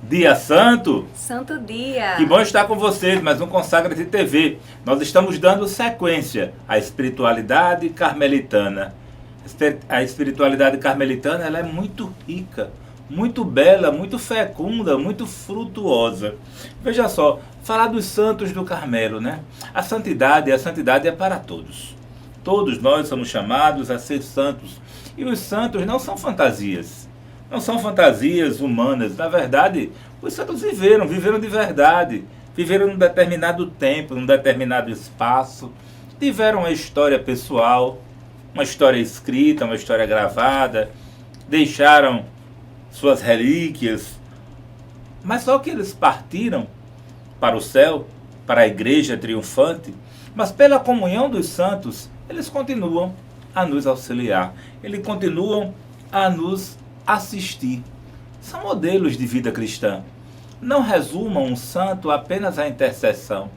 Dia Santo! Santo dia! Que bom estar com vocês, mais um Consagra-te TV. Nós estamos dando sequência à espiritualidade carmelitana. A espiritualidade carmelitana ela é muito rica, muito bela, muito fecunda, muito frutuosa. Veja só, falar dos santos do Carmelo, né? A santidade é para todos. Todos nós somos chamados a ser santos. E os santos não são fantasias. Não são fantasias humanas. Na verdade, os santos viveram de verdade. Viveram num determinado tempo, num determinado espaço. Tiveram uma história pessoal, uma história escrita, uma história gravada. Deixaram suas relíquias. Mas só que eles partiram para o céu, para a igreja triunfante. Mas pela comunhão dos santos, eles continuam a nos auxiliar. Eles continuam a nos assistir. São modelos de vida cristã. Não resumam um santo apenas à intercessão.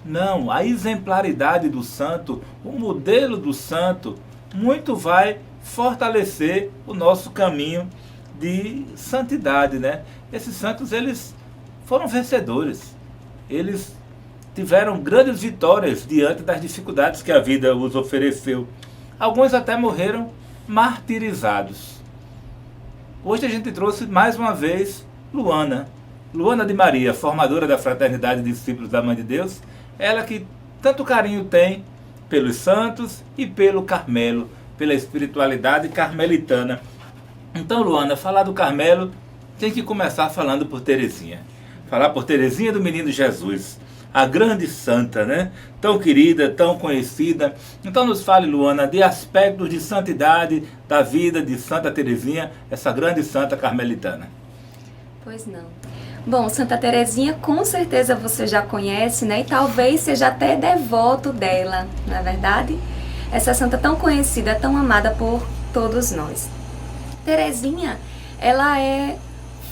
Não, a exemplaridade do santo, o modelo do santo, muito vai fortalecer o nosso caminho de santidade, né? Esses santos, eles foram vencedores. Eles tiveram grandes vitórias diante das dificuldades que a vida os ofereceu. Alguns até morreram martirizados. Hoje a gente trouxe mais uma vez Luana de Maria, formadora da Fraternidade de Discípulos da Mãe de Deus, ela que tanto carinho tem pelos santos e pelo Carmelo, pela espiritualidade carmelitana. Então, Luana, falar do Carmelo tem que começar falando por Teresinha. Falar por Teresinha do Menino Jesus, a grande santa, né? Tão querida, tão conhecida. Então nos fale, Luana, de aspectos de santidade da vida de Santa Teresinha, essa grande santa carmelitana. Pois não. Bom, Santa Teresinha com certeza você já conhece, né? E talvez seja até devoto dela, não é verdade? Essa santa tão conhecida, tão amada por todos nós. Teresinha, ela é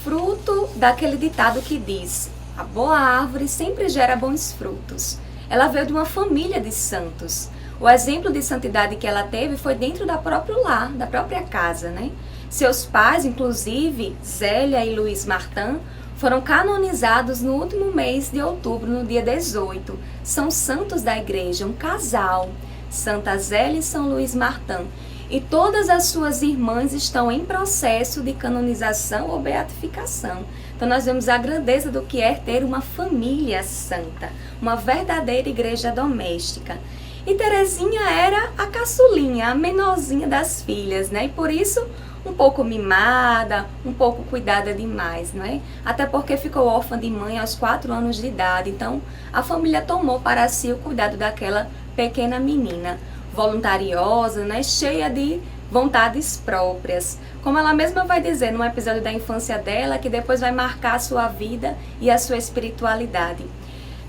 fruto daquele ditado que diz: a boa árvore sempre gera bons frutos. Ela veio de uma família de santos. O exemplo de santidade que ela teve foi dentro da próprio lar, da própria casa, né? Seus pais, inclusive, Zélia e Luiz Martin, foram canonizados no último mês de outubro, no dia 18. São santos da igreja, um casal, Santa Zélia e São Luís Martin. E todas as suas irmãs estão em processo de canonização ou beatificação. Então nós vemos a grandeza do que é ter uma família santa, uma verdadeira igreja doméstica. E Teresinha era a caçulinha, a menorzinha das filhas, né? E por isso um pouco mimada, um pouco cuidada demais, não é? Até porque ficou órfã de mãe aos 4 anos de idade. Então a família tomou para si o cuidado daquela pequena menina, voluntariosa, né? Cheia de vontades próprias. Como ela mesma vai dizer num episódio da infância dela, que depois vai marcar a sua vida e a sua espiritualidade.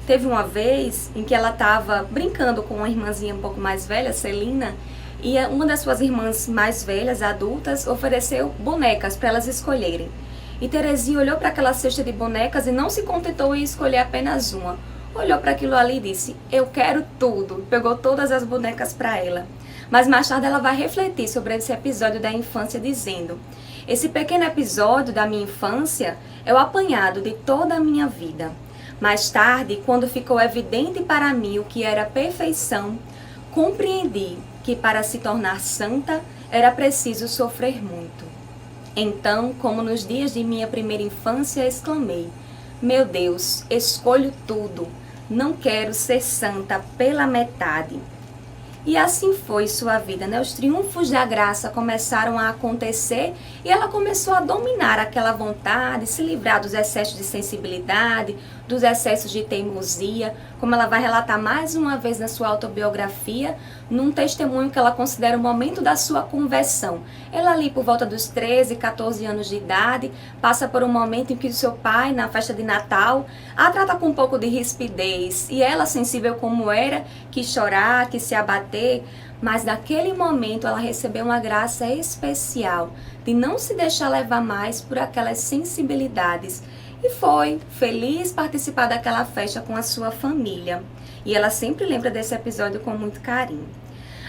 Teve uma vez em que ela estava brincando com uma irmãzinha um pouco mais velha, Celina, e uma das suas irmãs mais velhas, adultas, ofereceu bonecas para elas escolherem. E Teresinha olhou para aquela cesta de bonecas e não se contentou em escolher apenas uma. Olhou para aquilo ali e disse: eu quero tudo. Pegou todas as bonecas para ela. Mas mais tarde ela vai refletir sobre esse episódio da infância dizendo: esse pequeno episódio da minha infância é o apanhado de toda a minha vida. Mais tarde, quando ficou evidente para mim o que era perfeição, compreendi que para se tornar santa era preciso sofrer muito. Então, como nos dias de minha primeira infância, exclamei: meu Deus, escolho tudo, não quero ser santa pela metade. E assim foi sua vida, né? Os triunfos da graça começaram a acontecer e ela começou a dominar aquela vontade, se livrar dos excessos de sensibilidade, dos excessos de teimosia, como ela vai relatar mais uma vez na sua autobiografia, num testemunho que ela considera o momento da sua conversão. Ela ali por volta dos 13, 14 anos de idade, passa por um momento em que o seu pai, na festa de Natal, a trata com um pouco de rispidez, e ela, sensível como era, quis chorar, quis se abater, mas naquele momento ela recebeu uma graça especial de não se deixar levar mais por aquelas sensibilidades. E foi feliz participar daquela festa com a sua família. E ela sempre lembra desse episódio com muito carinho.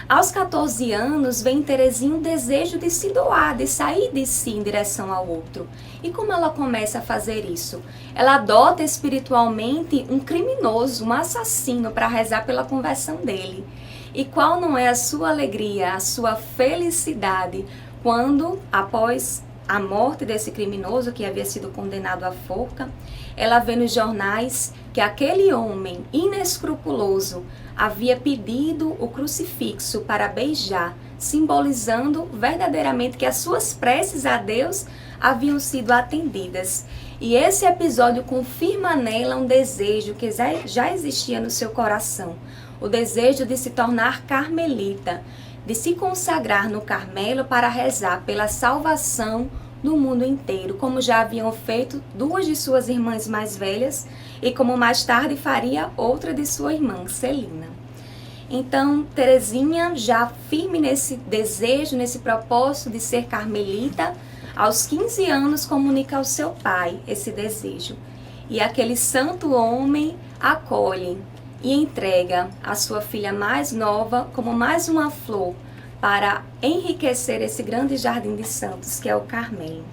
Aos 14 anos, vem em Terezinha um desejo de se doar, de sair de si em direção ao outro. E como ela começa a fazer isso? Ela adota espiritualmente um criminoso, um assassino, para rezar pela conversão dele. E qual não é a sua alegria, a sua felicidade, quando, após a morte desse criminoso, que havia sido condenado à forca, ela vê nos jornais que aquele homem inescrupuloso havia pedido o crucifixo para beijar, simbolizando verdadeiramente que as suas preces a Deus haviam sido atendidas. E esse episódio confirma nela um desejo que já existia no seu coração, o desejo de se tornar carmelita, de se consagrar no Carmelo para rezar pela salvação do mundo inteiro, como já haviam feito duas de suas irmãs mais velhas e como mais tarde faria outra de sua irmã, Celina. Então, Terezinha, já firme nesse desejo, nesse propósito de ser carmelita, aos 15 anos comunica ao seu pai esse desejo. E aquele santo homem acolhe e entrega a sua filha mais nova como mais uma flor para enriquecer esse grande jardim de santos que é o Carmelo.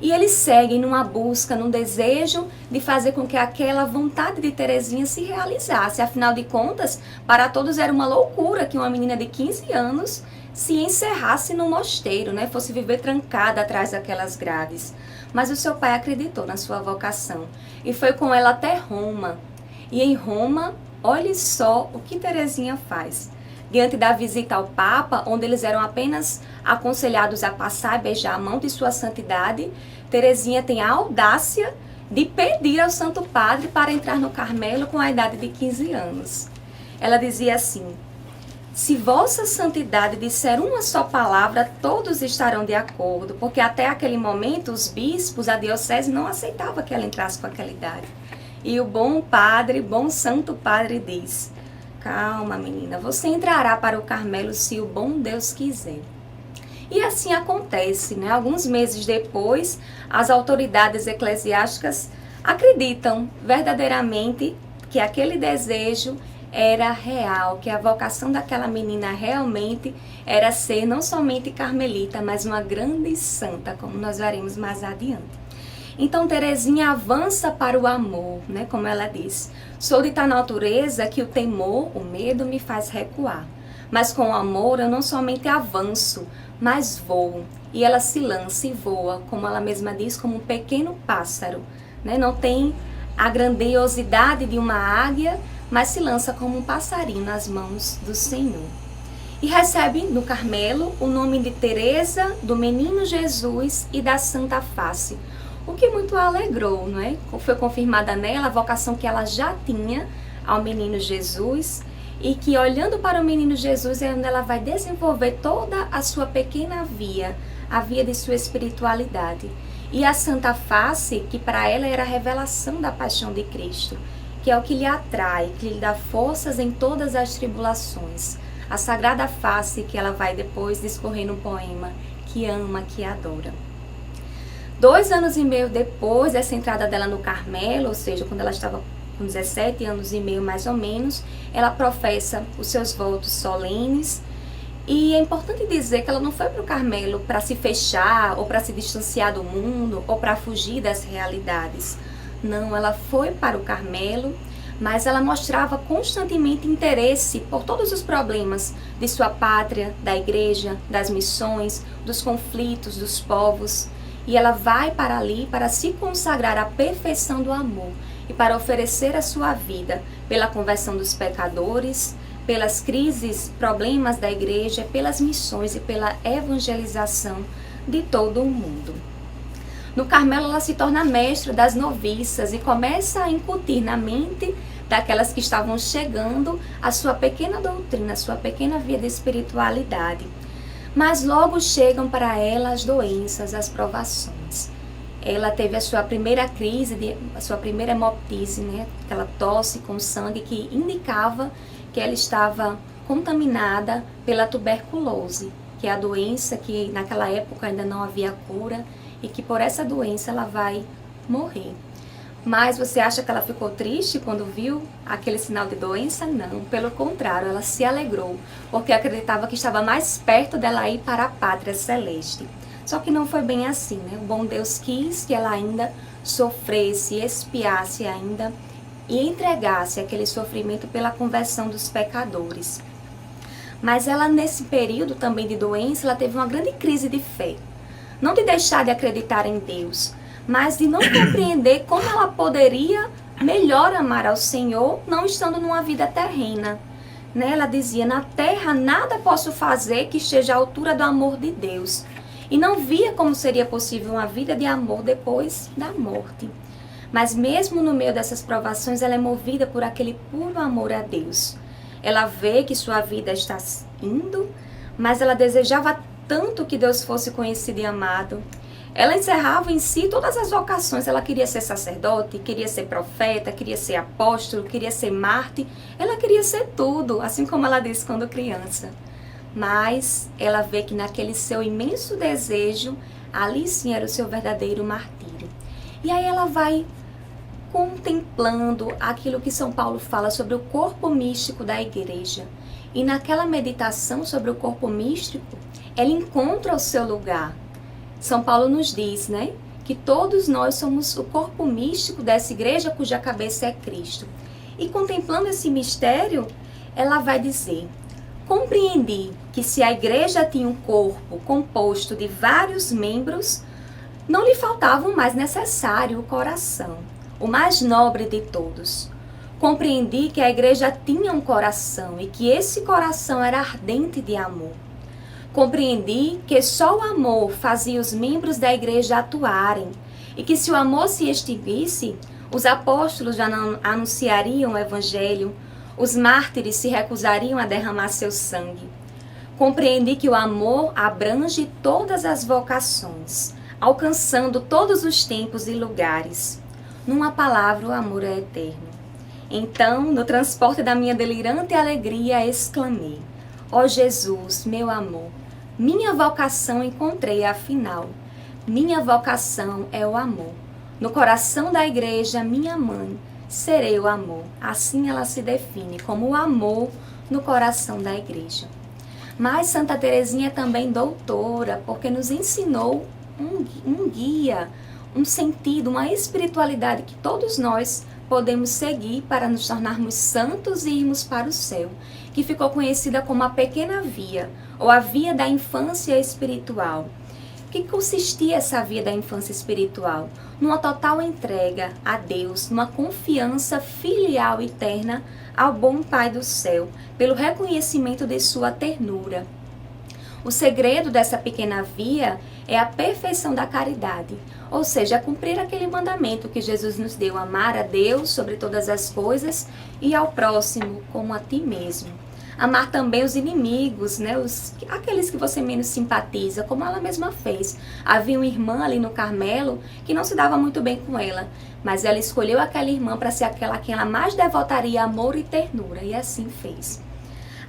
E eles seguem numa busca, num desejo de fazer com que aquela vontade de Terezinha se realizasse. Afinal de contas, para todos era uma loucura que uma menina de 15 anos se encerrasse no mosteiro, né? Fosse viver trancada atrás daquelas grades. Mas o seu pai acreditou na sua vocação e foi com ela até Roma. E em Roma, olhe só o que Terezinha faz. Diante da visita ao Papa, onde eles eram apenas aconselhados a passar e beijar a mão de sua santidade, Terezinha tem a audácia de pedir ao Santo Padre para entrar no Carmelo com a idade de 15 anos. Ela dizia assim: se vossa santidade disser uma só palavra, todos estarão de acordo, porque até aquele momento os bispos, a diocese, não aceitava que ela entrasse com aquela idade. E o bom padre, bom santo padre diz: calma, menina, você entrará para o Carmelo se o bom Deus quiser. E assim acontece, né? Alguns meses depois, as autoridades eclesiásticas acreditam verdadeiramente que aquele desejo era real, que a vocação daquela menina realmente era ser não somente carmelita, mas uma grande santa, como nós veremos mais adiante. Então Terezinha avança para o amor, né? Como ela diz: sou de tal natureza que o temor, o medo me faz recuar. Mas com o amor eu não somente avanço, mas voo. E ela se lança e voa, como ela mesma diz, como um pequeno pássaro, né? Não tem a grandiosidade de uma águia, mas se lança como um passarinho nas mãos do Senhor. E recebe no Carmelo o nome de Teresa, do Menino Jesus e da Santa Face. O que muito a alegrou, não é? Foi confirmada nela a vocação que ela já tinha ao Menino Jesus e que, olhando para o Menino Jesus, é onde ela vai desenvolver toda a sua pequena via, a via de sua espiritualidade. E a Santa Face, que para ela era a revelação da paixão de Cristo, que é o que lhe atrai, que lhe dá forças em todas as tribulações. A Sagrada Face, que ela vai depois discorrer no poema, que ama, que adora. 2 anos e meio depois dessa entrada dela no Carmelo, ou seja, quando ela estava com 17 anos e meio mais ou menos, ela professa os seus votos solenes. E é importante dizer que ela não foi para o Carmelo para se fechar, ou para se distanciar do mundo, ou para fugir das realidades. Não, ela foi para o Carmelo, mas ela mostrava constantemente interesse por todos os problemas de sua pátria, da igreja, das missões, dos conflitos, dos povos. E ela vai para ali para se consagrar à perfeição do amor e para oferecer a sua vida pela conversão dos pecadores, pelas crises, problemas da igreja, pelas missões e pela evangelização de todo o mundo. No Carmelo ela se torna mestra das noviças e começa a incutir na mente daquelas que estavam chegando a sua pequena doutrina, a sua pequena via de espiritualidade. Mas logo chegam para ela as doenças, as provações. Ela teve a sua primeira crise, a sua primeira hemoptise, né? Aquela tosse com sangue que indicava que ela estava contaminada pela tuberculose, que é a doença que naquela época ainda não havia cura e que por essa doença ela vai morrer. Mas você acha que ela ficou triste quando viu aquele sinal de doença? Não, pelo contrário, ela se alegrou, porque acreditava que estava mais perto dela ir para a pátria celeste. Só que não foi bem assim, né? O bom Deus quis que ela ainda sofresse, expiasse ainda e entregasse aquele sofrimento pela conversão dos pecadores. Mas ela, nesse período também de doença, ela teve uma grande crise de fé. Não de deixar de acreditar em Deus, mas de não compreender como ela poderia melhor amar ao Senhor, não estando numa vida terrena. Né? Ela dizia, na terra nada posso fazer que esteja à altura do amor de Deus. E não via como seria possível uma vida de amor depois da morte. Mas mesmo no meio dessas provações, ela é movida por aquele puro amor a Deus. Ela vê que sua vida está indo, mas ela desejava tanto que Deus fosse conhecido e amado. Ela encerrava em si todas as vocações. Ela queria ser sacerdote, queria ser profeta, queria ser apóstolo, queria ser mártir. Ela queria ser tudo, assim como ela disse quando criança. Mas ela vê que naquele seu imenso desejo, ali sim era o seu verdadeiro martírio. E aí ela vai contemplando aquilo que São Paulo fala sobre o corpo místico da igreja. E naquela meditação sobre o corpo místico, ela encontra o seu lugar. São Paulo nos diz, né, que todos nós somos o corpo místico dessa igreja cuja cabeça é Cristo. E contemplando esse mistério, ela vai dizer, compreendi que se a igreja tinha um corpo composto de vários membros, não lhe faltava o mais necessário, o coração, o mais nobre de todos. Compreendi que a igreja tinha um coração e que esse coração era ardente de amor. Compreendi que só o amor fazia os membros da igreja atuarem e que se o amor se extinguisse, os apóstolos já não anunciariam o evangelho, os mártires se recusariam a derramar seu sangue. Compreendi que o amor abrange todas as vocações, alcançando todos os tempos e lugares. Numa palavra, o amor é eterno. Então, no transporte da minha delirante alegria, exclamei, ó Jesus, meu amor, minha vocação encontrei afinal. Minha vocação é o amor. No coração da igreja, minha mãe, serei o amor. Assim ela se define como o amor no coração da igreja. Mas Santa Teresinha é também doutora, porque nos ensinou um guia, um sentido, uma espiritualidade que todos nós podemos seguir para nos tornarmos santos e irmos para o céu, que ficou conhecida como a pequena via, ou a via da infância espiritual. O que consistia essa via da infância espiritual? Numa total entrega a Deus, numa confiança filial e eterna ao bom Pai do céu, pelo reconhecimento de sua ternura. O segredo dessa pequena via é a perfeição da caridade, ou seja, cumprir aquele mandamento que Jesus nos deu, amar a Deus sobre todas as coisas e ao próximo como a ti mesmo. Amar também os inimigos, né? Aqueles que você menos simpatiza, como ela mesma fez. Havia uma irmã ali no Carmelo que não se dava muito bem com ela, mas ela escolheu aquela irmã para ser aquela a quem ela mais devotaria amor e ternura, e assim fez.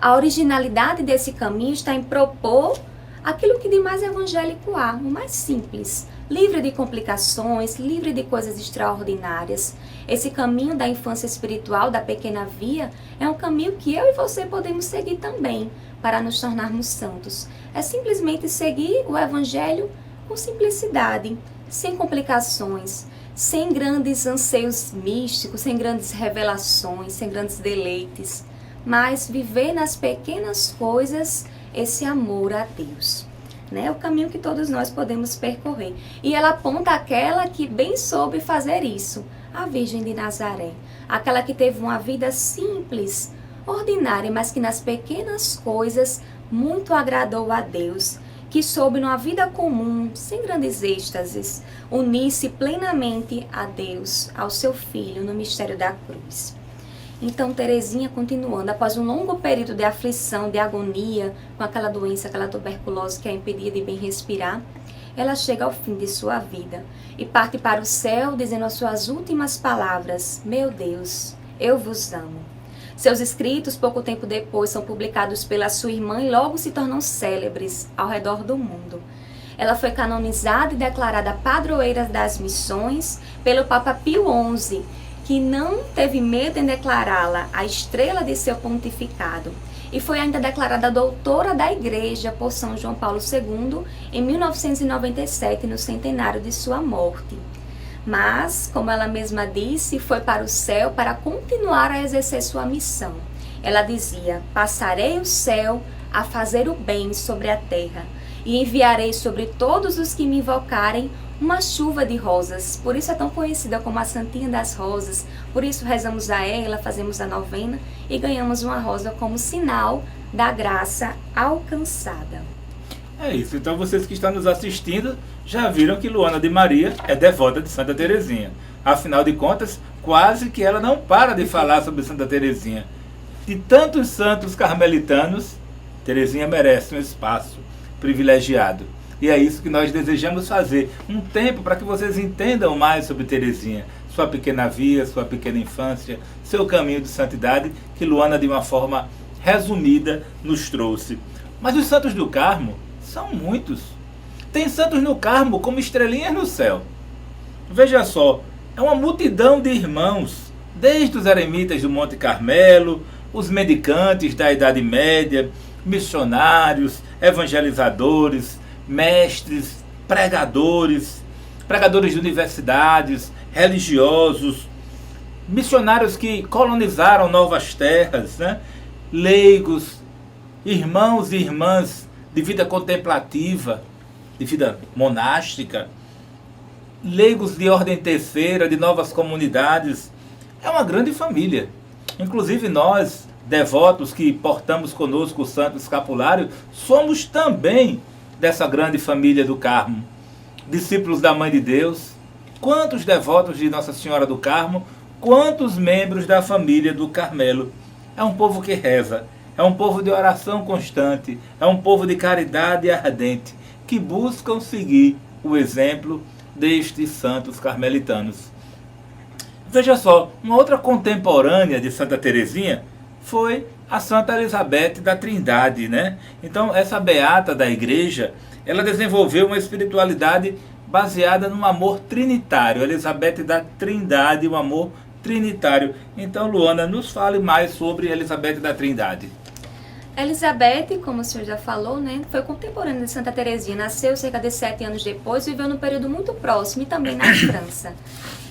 A originalidade desse caminho está em propor aquilo que de mais evangélico há, o mais simples, livre de complicações, livre de coisas extraordinárias. Esse caminho da infância espiritual, da pequena via, é um caminho que eu e você podemos seguir também para nos tornarmos santos. É simplesmente seguir o evangelho com simplicidade, sem complicações, sem grandes anseios místicos, sem grandes revelações, sem grandes deleites, mas viver nas pequenas coisas esse amor a Deus. É o caminho que todos nós podemos percorrer. E ela aponta aquela que bem soube fazer isso, a Virgem de Nazaré. Aquela que teve uma vida simples, ordinária, mas que nas pequenas coisas muito agradou a Deus, que soube numa vida comum, sem grandes êxtases, unir-se plenamente a Deus, ao seu Filho, no mistério da cruz. Então, Teresinha, continuando, após um longo período de aflição, de agonia, com aquela doença, aquela tuberculose que a impedia de bem respirar, ela chega ao fim de sua vida e parte para o céu dizendo as suas últimas palavras: meu Deus, eu vos amo. Seus escritos, pouco tempo depois, são publicados pela sua irmã e logo se tornam célebres ao redor do mundo. Ela foi canonizada e declarada padroeira das missões pelo Papa Pio XI, que não teve medo em declará-la a estrela de seu pontificado. E foi ainda declarada doutora da Igreja por São João Paulo II em 1997, no centenário de sua morte. Mas, como ela mesma disse, foi para o céu para continuar a exercer sua missão. Ela dizia: passarei o céu a fazer o bem sobre a terra, e enviarei sobre todos os que me invocarem uma chuva de rosas. Por isso é tão conhecida como a Santinha das Rosas. Por isso rezamos a ela, fazemos a novena e ganhamos uma rosa como sinal da graça alcançada. É isso, então vocês que estão nos assistindo já viram que Luana de Maria é devota de Santa Teresinha. Afinal de contas, quase que ela não para de falar sobre Santa Teresinha. De tantos santos carmelitanos, Teresinha merece um espaço privilegiado. E é isso que nós desejamos fazer. Um tempo para que vocês entendam mais sobre Teresinha. Sua pequena vida, sua pequena infância, seu caminho de santidade, que Luana, de uma forma resumida, nos trouxe. Mas os santos do Carmo são muitos. Tem santos no Carmo como estrelinhas no céu. Veja só, é uma multidão de irmãos, desde os eremitas do Monte Carmelo, os mendicantes da Idade Média, missionários, evangelizadores, mestres, pregadores de universidades, religiosos, missionários que colonizaram novas terras, né? Leigos, irmãos e irmãs de vida contemplativa, de vida monástica, leigos de ordem terceira, de novas comunidades. É uma grande família. Inclusive nós, devotos que portamos conosco o Santo Escapulário, somos também dessa grande família do Carmo. Discípulos da Mãe de Deus, quantos devotos de Nossa Senhora do Carmo, quantos membros da família do Carmelo. É um povo que reza, é um povo de oração constante, é um povo de caridade ardente, que buscam seguir o exemplo destes santos carmelitanos. Veja só, uma outra contemporânea de Santa Teresinha foi a Santa Elizabeth da Trindade, né? Então, essa beata da igreja, ela desenvolveu uma espiritualidade baseada no amor trinitário. Elizabeth da Trindade, o amor trinitário. Então, Luana, nos fale mais sobre Elizabeth da Trindade. Elizabeth, como o senhor já falou, né, foi contemporânea de Santa Teresinha. Nasceu cerca de 7 anos depois, viveu num período muito próximo e também na França.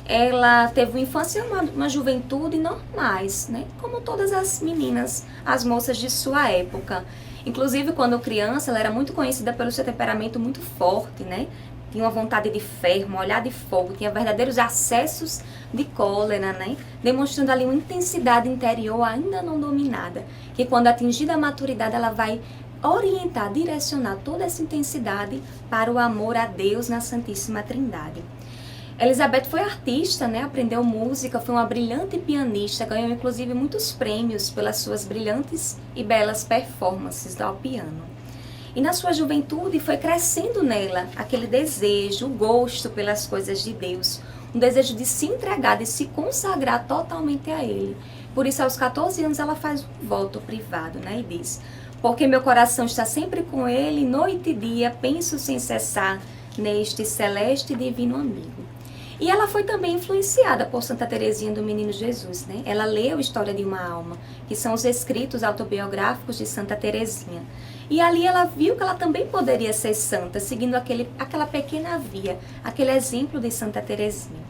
Ela teve uma infância e uma juventude normais, né? Como todas as meninas, as moças de sua época. Inclusive, quando criança, ela era muito conhecida pelo seu temperamento muito forte, né? Tinha uma vontade de ferro, um olhar de fogo, tinha verdadeiros acessos de cólera, né? Demonstrando ali uma intensidade interior ainda não dominada, que quando atingida a maturidade, ela vai orientar, direcionar toda essa intensidade para o amor a Deus na Santíssima Trindade. Elizabeth foi artista, né? Aprendeu música, foi uma brilhante pianista, ganhou inclusive muitos prêmios pelas suas brilhantes e belas performances ao piano. E na sua juventude foi crescendo nela aquele desejo, o gosto pelas coisas de Deus, um desejo de se entregar, de se consagrar totalmente a Ele. Por isso, aos 14 anos, ela faz um voto privado, né? E diz: porque meu coração está sempre com Ele, noite e dia, penso sem cessar neste celeste e divino amigo. E ela foi também influenciada por Santa Teresinha do Menino Jesus, né? Ela leu História de uma Alma, que são os escritos autobiográficos de Santa Teresinha. E ali ela viu que ela também poderia ser santa, seguindo aquela pequena via, aquele exemplo de Santa Teresinha.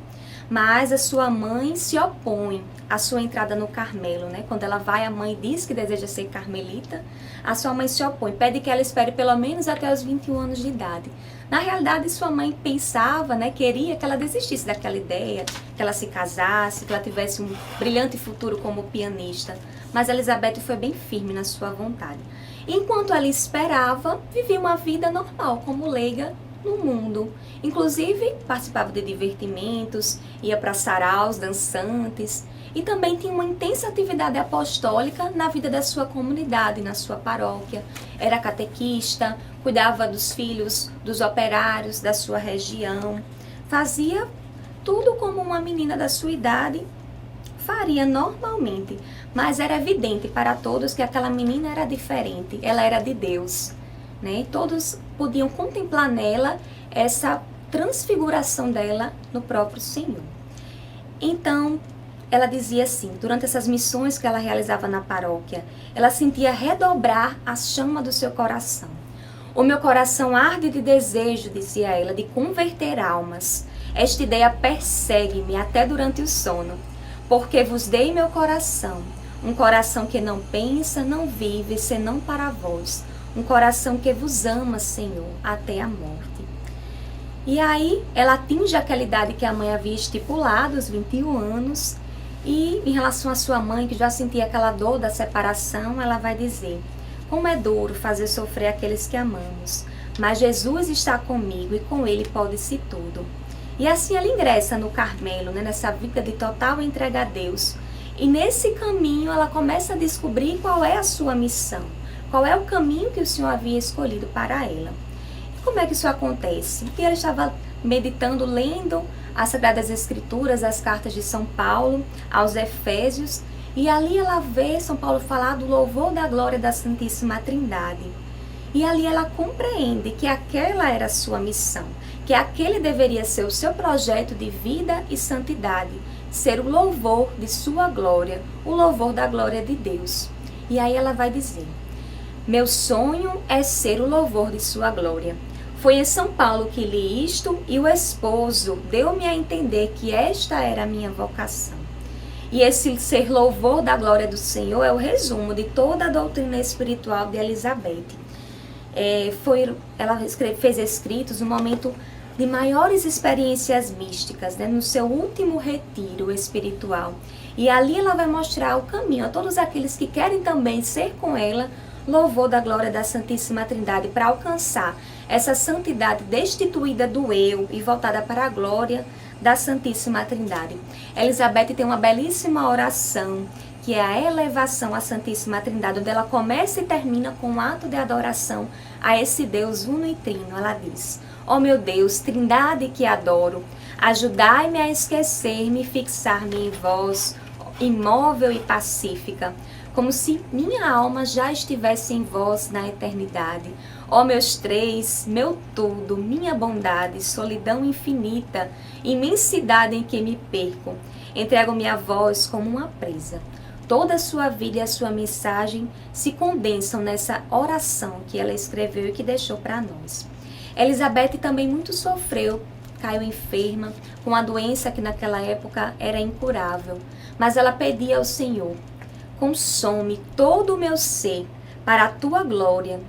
Mas a sua mãe se opõe à sua entrada no Carmelo, né? Quando ela vai, a mãe diz que deseja ser carmelita, a sua mãe se opõe, pede que ela espere pelo menos até os 21 anos de idade. Na realidade, sua mãe pensava, né, queria que ela desistisse daquela ideia, que ela se casasse, que ela tivesse um brilhante futuro como pianista. Mas Elizabeth foi bem firme na sua vontade. Enquanto ela esperava, vivia uma vida normal, como leiga no mundo. Inclusive, participava de divertimentos, ia para saraus dançantes e também tinha uma intensa atividade apostólica na vida da sua comunidade, na sua paróquia. Era catequista, cuidava dos filhos, dos operários da sua região. Fazia tudo como uma menina da sua idade faria normalmente, mas era evidente para todos que aquela menina era diferente, ela era de Deus. né? E todos podiam contemplar nela essa transfiguração dela no próprio Senhor. Então, ela dizia assim, durante essas missões que ela realizava na paróquia, ela sentia redobrar a chama do seu coração. O meu coração arde de desejo, dizia ela, de converter almas. Esta ideia persegue-me até durante o sono, porque vos dei meu coração, um coração que não pensa, não vive, senão para vós, um coração que vos ama, Senhor, até a morte. E aí, ela atinge aquela idade que a mãe havia estipulado, os 21 anos, e em relação à sua mãe, que já sentia aquela dor da separação, ela vai dizer: como é duro fazer sofrer aqueles que amamos, mas Jesus está comigo e com Ele pode-se tudo. E assim ela ingressa no Carmelo, né, nessa vida de total entrega a Deus. E nesse caminho ela começa a descobrir qual é a sua missão, qual é o caminho que o Senhor havia escolhido para ela. E como é que isso acontece? Porque ela estava meditando, lendo as Sagradas Escrituras, as cartas de São Paulo aos Efésios, e ali ela vê São Paulo falar do louvor da glória da Santíssima Trindade. E ali ela compreende que aquela era a sua missão, que aquele deveria ser o seu projeto de vida e santidade, ser o louvor de sua glória, o louvor da glória de Deus. E aí ela vai dizer: meu sonho é ser o louvor de sua glória. Foi em São Paulo que li isto e o esposo deu-me a entender que esta era a minha vocação. E esse ser louvor da glória do Senhor é o resumo de toda a doutrina espiritual de Elizabeth. Ela fez escritos no momento de maiores experiências místicas, né, no seu último retiro espiritual. E ali ela vai mostrar o caminho a todos aqueles que querem também ser com ela louvor da glória da Santíssima Trindade, para alcançar essa santidade destituída do eu e voltada para a glória da Santíssima Trindade. Elizabeth tem uma belíssima oração, que é a elevação à Santíssima Trindade, onde ela começa e termina com um ato de adoração a esse Deus uno e trino. Ela diz: ó meu Deus, Trindade que adoro, ajudai-me a esquecer-me e fixar-me em vós, imóvel e pacífica, como se minha alma já estivesse em vós na eternidade. Ó meus três, meu tudo, minha bondade, solidão infinita, imensidade em que me perco, entrego-me a vós como uma presa. Toda a sua vida e a sua mensagem se condensam nessa oração que ela escreveu e que deixou para nós. Elizabeth também muito sofreu, caiu enferma, com uma doença que naquela época era incurável, mas ela pedia ao Senhor: consome todo o meu ser para a tua glória,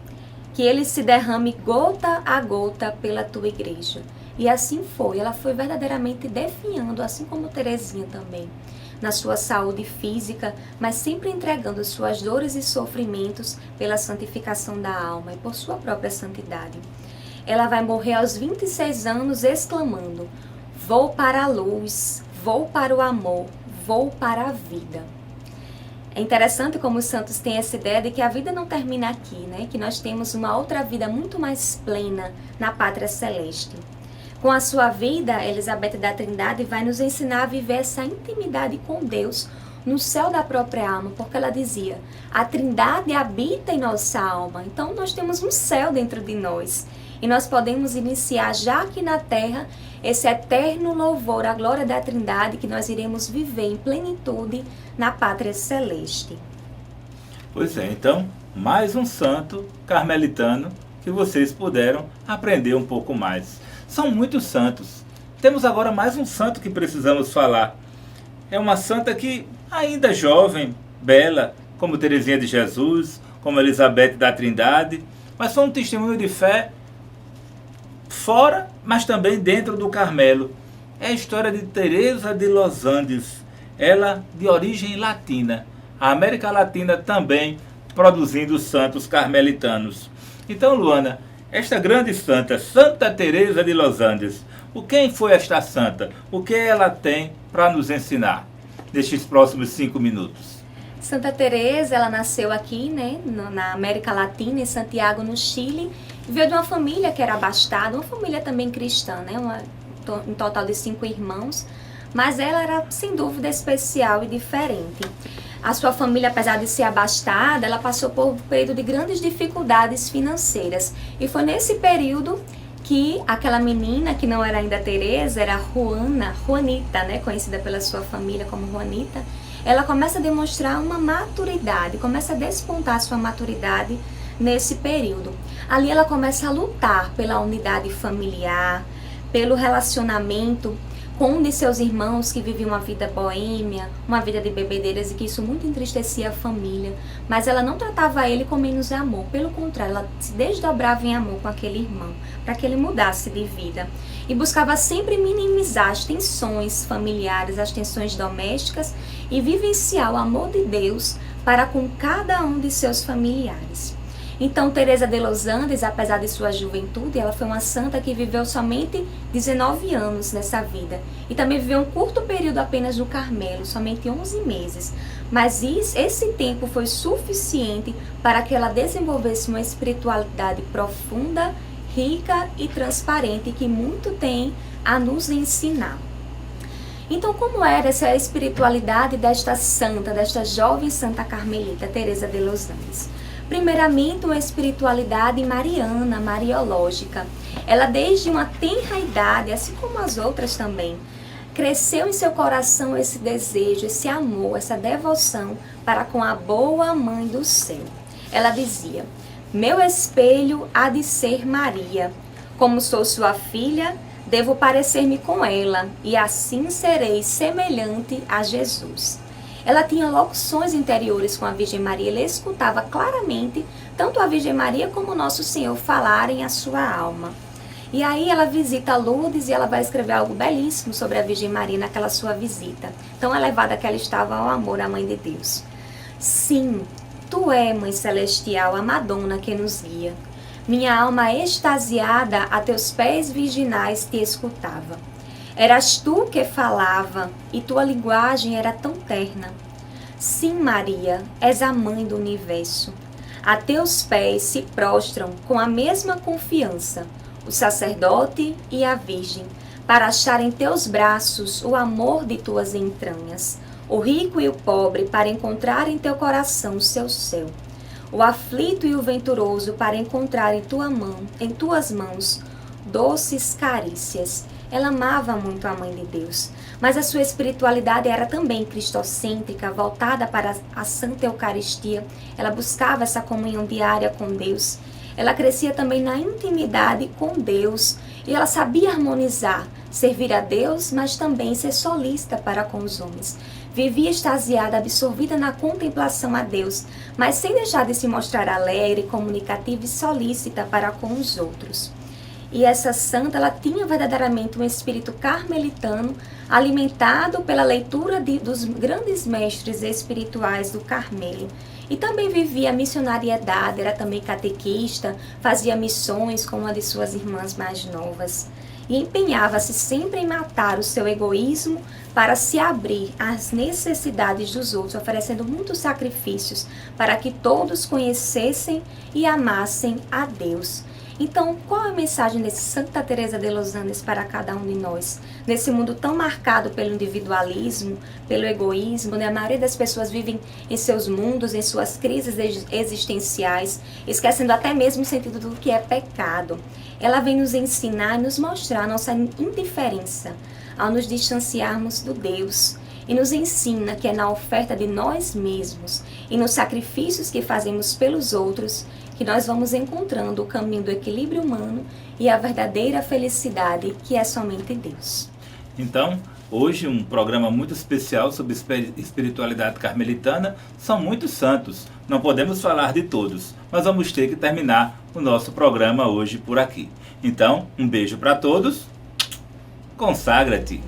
que ele se derrame gota a gota pela tua igreja. E assim foi, ela foi verdadeiramente definhando, assim como Teresinha também, na sua saúde física, mas sempre entregando suas dores e sofrimentos pela santificação da alma e por sua própria santidade. Ela vai morrer aos 26 anos exclamando: vou para a luz, vou para o amor, vou para a vida. É interessante como os santos têm essa ideia de que a vida não termina aqui, né? Que nós temos uma outra vida muito mais plena na pátria celeste. Com a sua vida, Elizabeth da Trindade vai nos ensinar a viver essa intimidade com Deus no céu da própria alma, porque ela dizia: a Trindade habita em nossa alma, então nós temos um céu dentro de nós. E nós podemos iniciar já aqui na terra esse eterno louvor à glória da Trindade que nós iremos viver em plenitude na pátria celeste. Pois é, então, mais um santo carmelitano que vocês puderam aprender um pouco mais. São muitos santos. Temos agora mais um santo que precisamos falar. É uma santa que ainda jovem, bela, como Teresinha de Jesus, como Elizabeth da Trindade, mas foi um testemunho de fé fora, mas também dentro do Carmelo. É a história de Teresa de Los Andes, ela de origem latina. A América Latina também produzindo santos carmelitanos. Então, Luana, esta grande santa, Santa Teresa de Los Andes, quem foi esta santa? O que ela tem para nos ensinar nestes próximos 5 minutos? Santa Teresa, ela nasceu aqui, né, na América Latina, em Santiago, no Chile. Veio de uma família que era abastada, uma família também cristã, né, um total de 5 irmãos, mas ela era sem dúvida especial e diferente. A sua família, apesar de ser abastada, ela passou por um período de grandes dificuldades financeiras. E foi nesse período que aquela menina, que não era ainda Teresa, era Juanita, né, conhecida pela sua família como Juanita, ela começa a demonstrar uma maturidade, começa a despontar sua maturidade nesse período. Ali ela começa a lutar pela unidade familiar, pelo relacionamento com um de seus irmãos que vivia uma vida boêmia, uma vida de bebedeiras, e que isso muito entristecia a família. Mas ela não tratava ele com menos amor, pelo contrário, ela se desdobrava em amor com aquele irmão, para que ele mudasse de vida. E buscava sempre minimizar as tensões familiares, as tensões domésticas, e vivenciar o amor de Deus para com cada um de seus familiares. Então, Teresa de los Andes, apesar de sua juventude, ela foi uma santa que viveu somente 19 anos nessa vida. E também viveu um curto período apenas no Carmelo, somente 11 meses. Mas esse tempo foi suficiente para que ela desenvolvesse uma espiritualidade profunda, rica e transparente, que muito tem a nos ensinar. Então, como era essa espiritualidade desta santa, desta jovem santa carmelita, Teresa de los Andes? Primeiramente, uma espiritualidade mariana, mariológica. Ela, desde uma tenra idade, assim como as outras também, cresceu em seu coração esse desejo, esse amor, essa devoção para com a boa mãe do céu. Ela dizia: meu espelho há de ser Maria. Como sou sua filha, devo parecer-me com ela, e assim serei semelhante a Jesus. Ela tinha locuções interiores com a Virgem Maria, ele escutava claramente tanto a Virgem Maria como o Nosso Senhor falarem a sua alma. E aí ela visita Lourdes e ela vai escrever algo belíssimo sobre a Virgem Maria naquela sua visita, tão elevada que ela estava ao amor à Mãe de Deus. Sim, tu é, Mãe Celestial, a Madonna que nos guia. Minha alma extasiada a teus pés virginais te escutava. Eras tu que falava, e tua linguagem era tão terna. Sim, Maria, és a mãe do universo. A teus pés se prostram com a mesma confiança o sacerdote e a virgem, para achar em teus braços o amor de tuas entranhas, o rico e o pobre para encontrar em teu coração o seu céu, o aflito e o venturoso para encontrar em tuas mãos doces carícias. Ela amava muito a Mãe de Deus, mas a sua espiritualidade era também cristocêntrica, voltada para a Santa Eucaristia. Ela buscava essa comunhão diária com Deus. Ela crescia também na intimidade com Deus e ela sabia harmonizar, servir a Deus, mas também ser solícita para com os homens. Vivia extasiada, absorvida na contemplação a Deus, mas sem deixar de se mostrar alegre, comunicativa e solícita para com os outros. E essa santa, ela tinha verdadeiramente um espírito carmelitano, alimentado pela leitura dos grandes mestres espirituais do Carmelo. E também vivia a missionariedade, era também catequista, fazia missões com uma de suas irmãs mais novas. E empenhava-se sempre em matar o seu egoísmo para se abrir às necessidades dos outros, oferecendo muitos sacrifícios para que todos conhecessem e amassem a Deus. Então, qual é a mensagem de Santa Teresa de los Andes para cada um de nós? Nesse mundo tão marcado pelo individualismo, pelo egoísmo, né? A maioria das pessoas vivem em seus mundos, em suas crises existenciais, esquecendo até mesmo o sentido do que é pecado. Ela vem nos ensinar e nos mostrar a nossa indiferença ao nos distanciarmos do Deus. E nos ensina que é na oferta de nós mesmos e nos sacrifícios que fazemos pelos outros que nós vamos encontrando o caminho do equilíbrio humano e a verdadeira felicidade, que é somente Deus. Então, hoje um programa muito especial sobre espiritualidade carmelitana. São muitos santos, não podemos falar de todos, mas vamos ter que terminar o nosso programa hoje por aqui. Então, um beijo para todos, consagra-te!